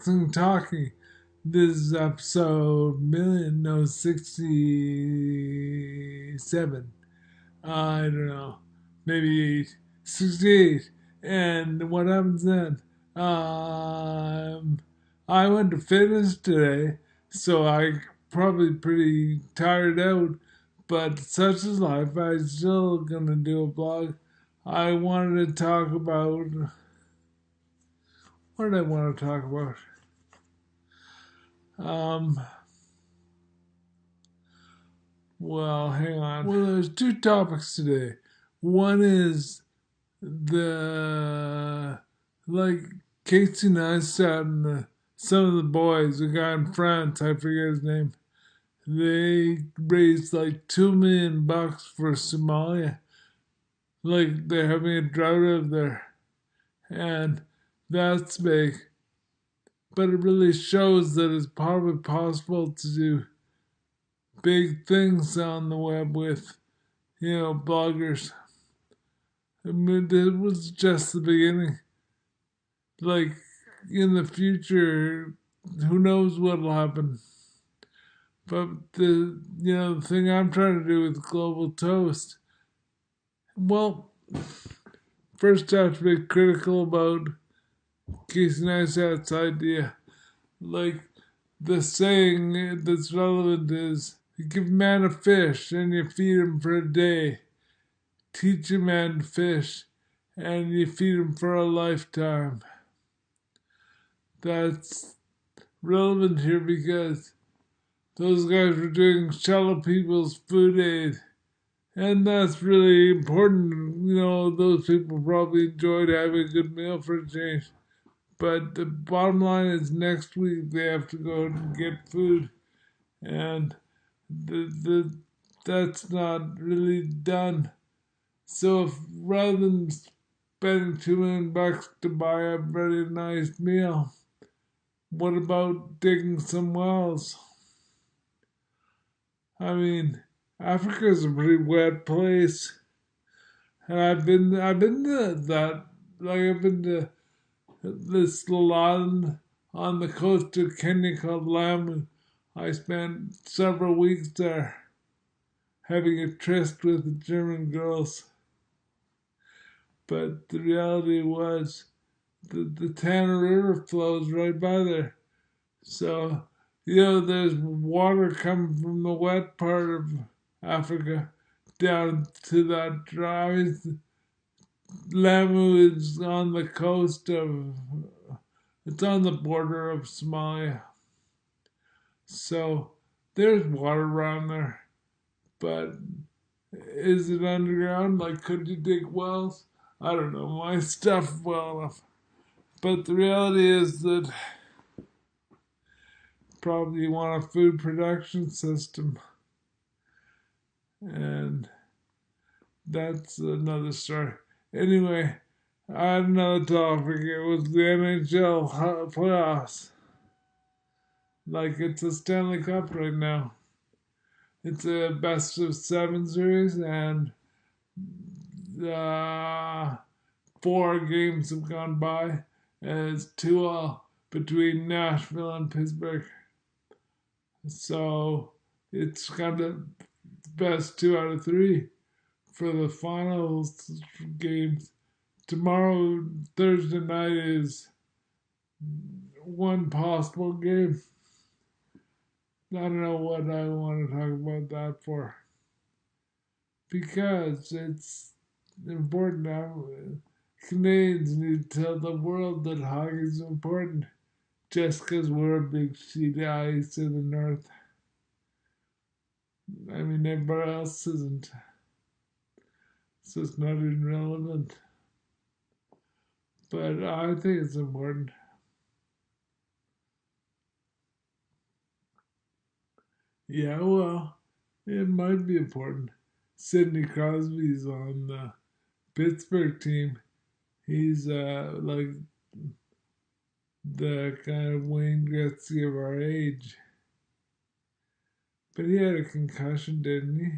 Boxing Talking. This is episode 67. I don't know, maybe 68. And what happens then? Um, I went to fitness today, so I probably pretty tired out, but such is life. I'm still gonna do a blog. I wanted to talk about, what did I want to talk about? Um, well, hang on. Well, there's two topics today. One is the, like, Casey Neistat and some of the boys, the guy in France, I forget his name, they raised like $2 million for Somalia. Like, they're having a drought over there. And that's big. But it really shows that it's probably possible to do big things on the web with, bloggers. I mean, it was just the beginning. Like, in the future, who knows what'll happen. But the thing I'm trying to do with Global Toast, well, first I have to be critical about Casey Neistat's idea. Like, the saying that's relevant is, you give a man a fish and you feed him for a day. Teach a man to fish and you feed him for a lifetime. That's relevant here because those guys were doing shallow people's food aid. And that's really important. Those people probably enjoyed having a good meal for a change. But the bottom line is next week they have to go and get food. And that's not really done. So if rather than spending $2 million to buy a very nice meal, what about digging some wells? I mean, Africa is a pretty wet place, and I've been to that. Like, I've been to this little island on the coast of Kenya called Lamu. I spent several weeks there having a tryst with the German girls. But the reality was the Tana River flows right by there. So, there's water coming from the wet part of Africa down to that dry. Lamu is on the coast of, it's on the border of Somalia. So, there's water around there. But is it underground? Like, could you dig wells? I don't know my stuff well enough. But the reality is that probably you want a food production system. And that's another story. Anyway, I had another topic. It was the NHL playoffs. Like, it's a Stanley Cup right now. It's a best of 7 series, and 4 games have gone by, and it's 2-all between Nashville and Pittsburgh. So it's kind of best 2 out of 3 for the finals games. Tomorrow, Thursday night, is one possible game. I don't know what I want to talk about that for. Because it's important now. Canadians need to tell the world that hockey is important just because we're a big sheet of ice in the north. I mean, everybody else isn't. So it's not even relevant. But I think it's important. Yeah, well, it might be important. Sidney Crosby's on the Pittsburgh team. He's like the kind of Wayne Gretzky of our age. But he had a concussion, didn't he?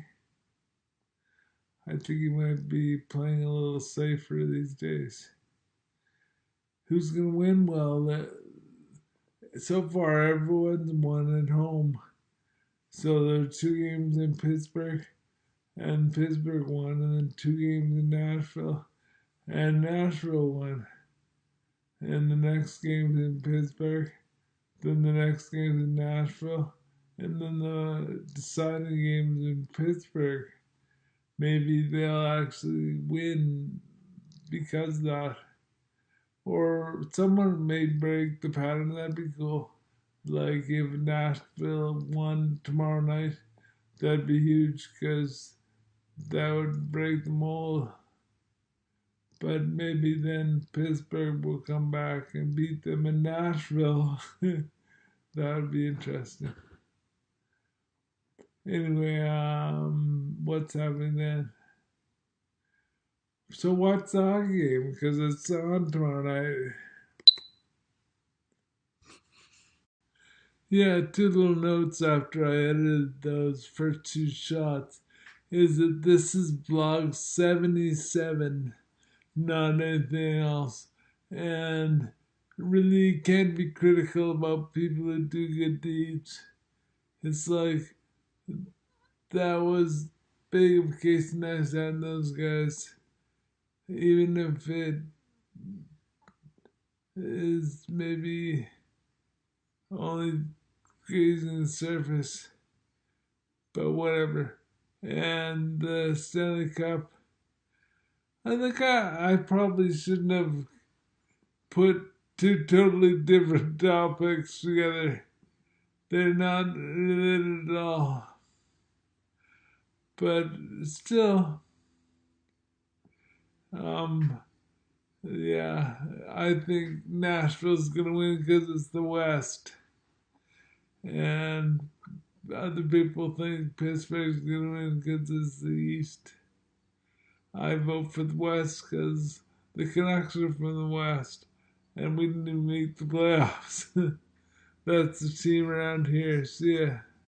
I think he might be playing a little safer these days. Who's going to win? Well, so far everyone's won at home. So there are 2 games in Pittsburgh, and Pittsburgh won, and then 2 games in Nashville, and Nashville won. And the next game's in Pittsburgh, then the next game's in Nashville, and then the deciding game's in Pittsburgh. Maybe they'll actually win because of that. Or someone may break the pattern, that'd be cool. Like if Nashville won tomorrow night, that'd be huge because that would break the mold. But maybe then Pittsburgh will come back and beat them in Nashville. That would be interesting. Anyway, what's happening then? So what's our game? Because it's on tomorrow night. Yeah, 2 little notes after I edited those first 2 shots is that this is vlog 77, not anything else. And really can't be critical about people who do good deeds. It's like that was big of Casey Neistat and those guys. Even if it is maybe only grazing the surface, but whatever. And the Stanley Cup, I think I probably shouldn't have put 2 totally different topics together. They're not related at all. But still, yeah, I think Nashville's going to win because it's the West. And other people think Pittsburgh's going to win because it's the East. I vote for the West because the Canucks are from the West. And we didn't even make the playoffs. That's the team around here. See ya.